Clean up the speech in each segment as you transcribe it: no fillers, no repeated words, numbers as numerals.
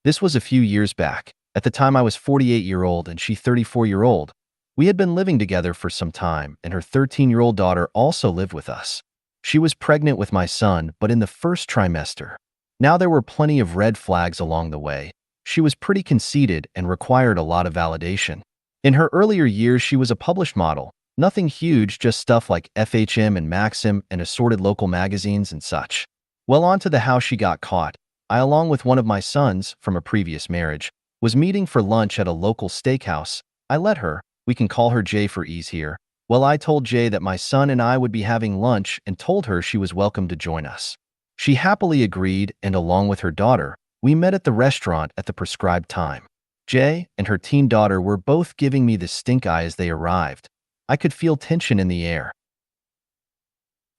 This was a few years back. At the time I was 48-year-old and she 34-year-old. We had been living together for some time, and her 13-year-old daughter also lived with us. She was pregnant with my son, but in the first trimester. Now there were plenty of red flags along the way. She was pretty conceited and required a lot of validation. In her earlier years, she was a published model. Nothing huge, just stuff like FHM and Maxim and assorted local magazines and such. Well, on to the how she got caught. I, along with one of my sons from a previous marriage, was meeting for lunch at a local steakhouse. I let her, we can call her Jay for ease here. Well, I told Jay that my son and I would be having lunch and told her she was welcome to join us. She happily agreed, and along with her daughter, we met at the restaurant at the prescribed time. Jay and her teen daughter were both giving me the stink eye as they arrived. I could feel tension in the air.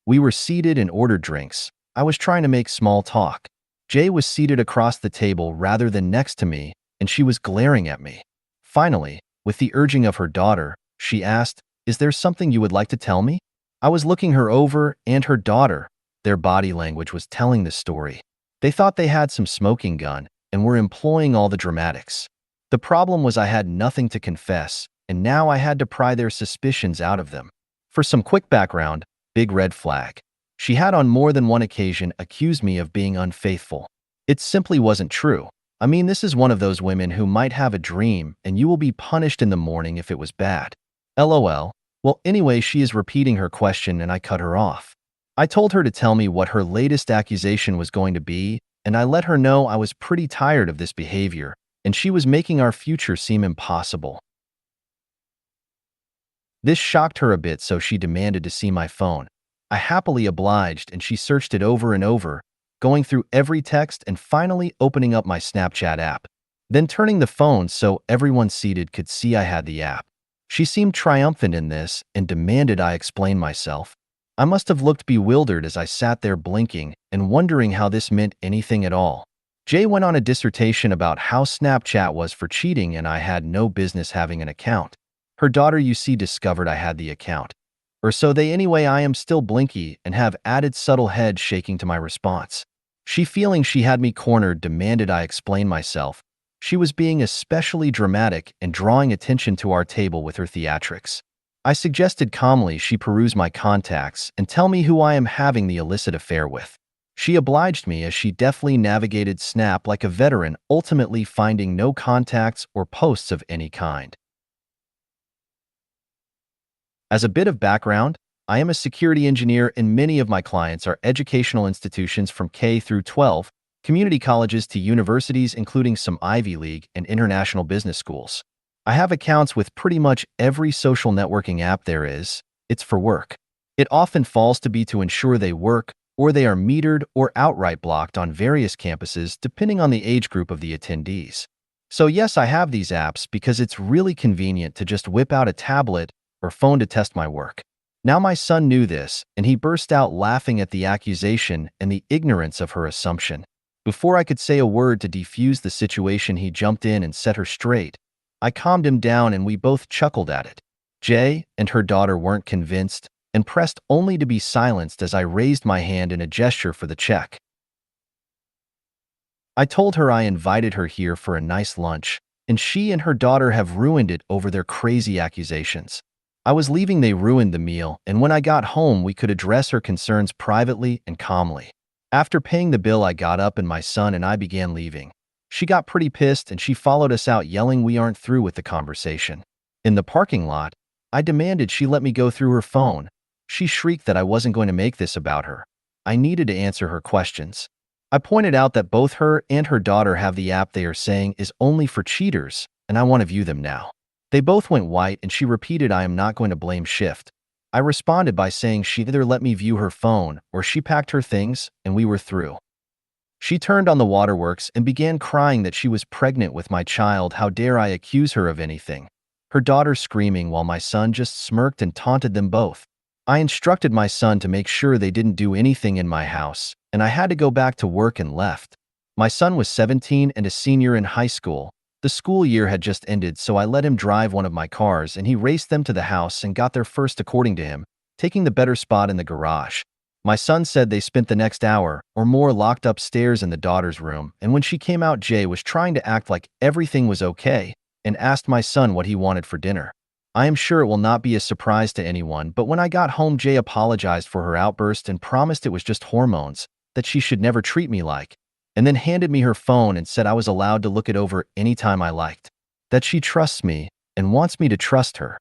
We were seated and ordered drinks. I was trying to make small talk. Jay was seated across the table rather than next to me, and she was glaring at me. Finally, with the urging of her daughter, she asked, "Is there something you would like to tell me?" I was looking her over and her daughter. Their body language was telling the story. They thought they had some smoking gun and were employing all the dramatics. The problem was I had nothing to confess, and now I had to pry their suspicions out of them. For some quick background, big red flag. She had on more than one occasion accused me of being unfaithful. It simply wasn't true. I mean, this is one of those women who might have a dream and you will be punished in the morning if it was bad. LOL. Well, anyway, she is repeating her question and I cut her off. I told her to tell me what her latest accusation was going to be, and I let her know I was pretty tired of this behavior, and she was making our future seem impossible. This shocked her a bit, so she demanded to see my phone. I happily obliged, and she searched it over and over, going through every text and finally opening up my Snapchat app, then turning the phone so everyone seated could see I had the app. She seemed triumphant in this and demanded I explain myself. I must have looked bewildered as I sat there blinking and wondering how this meant anything at all. Jay went on a dissertation about how Snapchat was for cheating and I had no business having an account. Her daughter, you see, discovered I had the account. Or so they anyway. I am still blinky and have added subtle head shaking to my response. She, feeling she had me cornered, demanded I explain myself. She was being especially dramatic and drawing attention to our table with her theatrics. I suggested calmly she peruse my contacts and tell me who I am having the illicit affair with. She obliged me as she deftly navigated Snap like a veteran, ultimately finding no contacts or posts of any kind. As a bit of background, I am a security engineer and many of my clients are educational institutions from K through 12, community colleges to universities, including some Ivy League and international business schools. I have accounts with pretty much every social networking app there is. It's for work. It often falls to be to ensure they work, or they are metered or outright blocked on various campuses depending on the age group of the attendees. So yes, I have these apps because it's really convenient to just whip out a tablet or phone to test my work. Now my son knew this, and he burst out laughing at the accusation and the ignorance of her assumption. Before I could say a word to defuse the situation, he jumped in and set her straight. I calmed him down and we both chuckled at it. Jay and her daughter weren't convinced and pressed only to be silenced as I raised my hand in a gesture for the check. I told her I invited her here for a nice lunch, and she and her daughter have ruined it over their crazy accusations. I was leaving, they ruined the meal, and when I got home we could address her concerns privately and calmly. After paying the bill, I got up and my son and I began leaving. She got pretty pissed and she followed us out yelling we aren't through with the conversation. In the parking lot, I demanded she let me go through her phone. She shrieked that I wasn't going to make this about her. I needed to answer her questions. I pointed out that both her and her daughter have the app they are saying is only for cheaters, and I want to view them now. They both went white and she repeated I am not going to blame shift. I responded by saying she either let me view her phone or she packed her things and we were through. She turned on the waterworks and began crying that she was pregnant with my child. How dare I accuse her of anything? Her daughter screaming while my son just smirked and taunted them both. I instructed my son to make sure they didn't do anything in my house, and I had to go back to work and left. My son was 17 and a senior in high school. The school year had just ended, so I let him drive one of my cars and he raced them to the house and got there first according to him, taking the better spot in the garage. My son said they spent the next hour or more locked upstairs in the daughter's room, and when she came out, Jay was trying to act like everything was okay and asked my son what he wanted for dinner. I am sure it will not be a surprise to anyone, but when I got home, Jay apologized for her outburst and promised it was just hormones, that she should never treat me like, and then handed me her phone and said I was allowed to look it over anytime I liked, that she trusts me and wants me to trust her.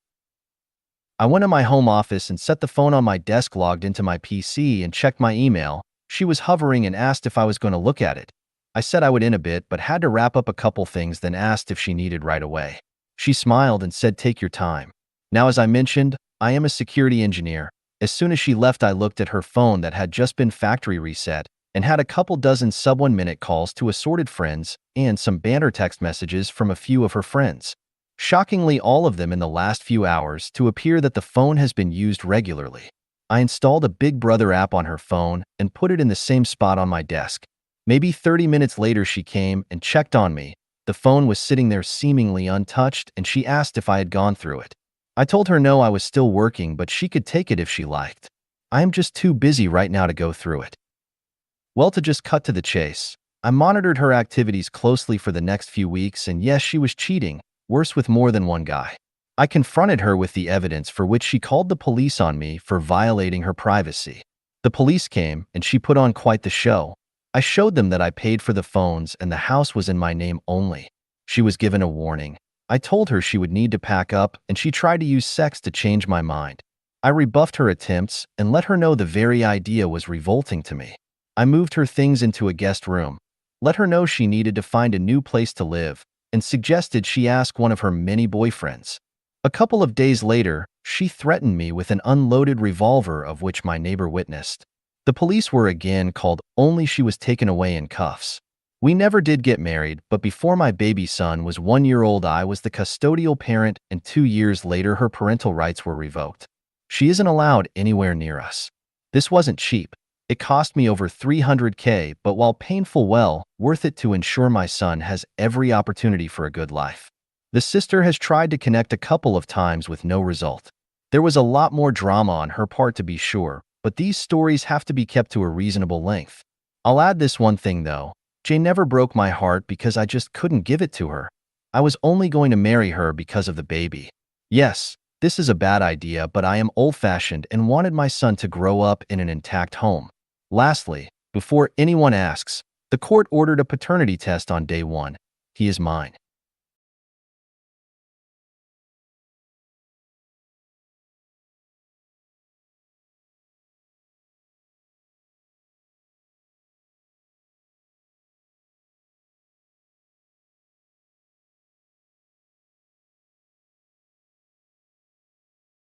I went to my home office and set the phone on my desk, logged into my PC, and checked my email. She was hovering and asked if I was going to look at it. I said I would in a bit, but had to wrap up a couple things, then asked if she needed right away. She smiled and said, "Take your time." Now, as I mentioned, I am a security engineer. As soon as she left, I looked at her phone that had just been factory reset and had a couple dozen sub-1-minute calls to assorted friends and some banter text messages from a few of her friends. Shockingly, all of them in the last few hours to appear that the phone has been used regularly. I installed a Big Brother app on her phone and put it in the same spot on my desk. Maybe 30 minutes later, she came and checked on me. The phone was sitting there seemingly untouched, and she asked if I had gone through it. I told her no, I was still working, but she could take it if she liked. I am just too busy right now to go through it. Well, to just cut to the chase, I monitored her activities closely for the next few weeks, and yes, she was cheating, worse with more than one guy. I confronted her with the evidence, for which she called the police on me for violating her privacy. The police came, and she put on quite the show. I showed them that I paid for the phones and the house was in my name only. She was given a warning. I told her she would need to pack up, and she tried to use sex to change my mind. I rebuffed her attempts and let her know the very idea was revolting to me. I moved her things into a guest room, let her know she needed to find a new place to live, and suggested she ask one of her many boyfriends. A couple of days later, she threatened me with an unloaded revolver, of which my neighbor witnessed. The police were again called, only she was taken away in cuffs. We never did get married, but before my baby son was 1 year old, I was the custodial parent, and 2 years later, her parental rights were revoked. She isn't allowed anywhere near us. This wasn't cheap. It cost me over $300K, but while painful, well worth it to ensure my son has every opportunity for a good life. The sister has tried to connect a couple of times with no result. There was a lot more drama on her part, to be sure, but these stories have to be kept to a reasonable length. I'll add this one thing though. Jay never broke my heart because I just couldn't give it to her. I was only going to marry her because of the baby. Yes, this is a bad idea, but I am old-fashioned and wanted my son to grow up in an intact home. Lastly, before anyone asks, the court ordered a paternity test on day 1. He is mine.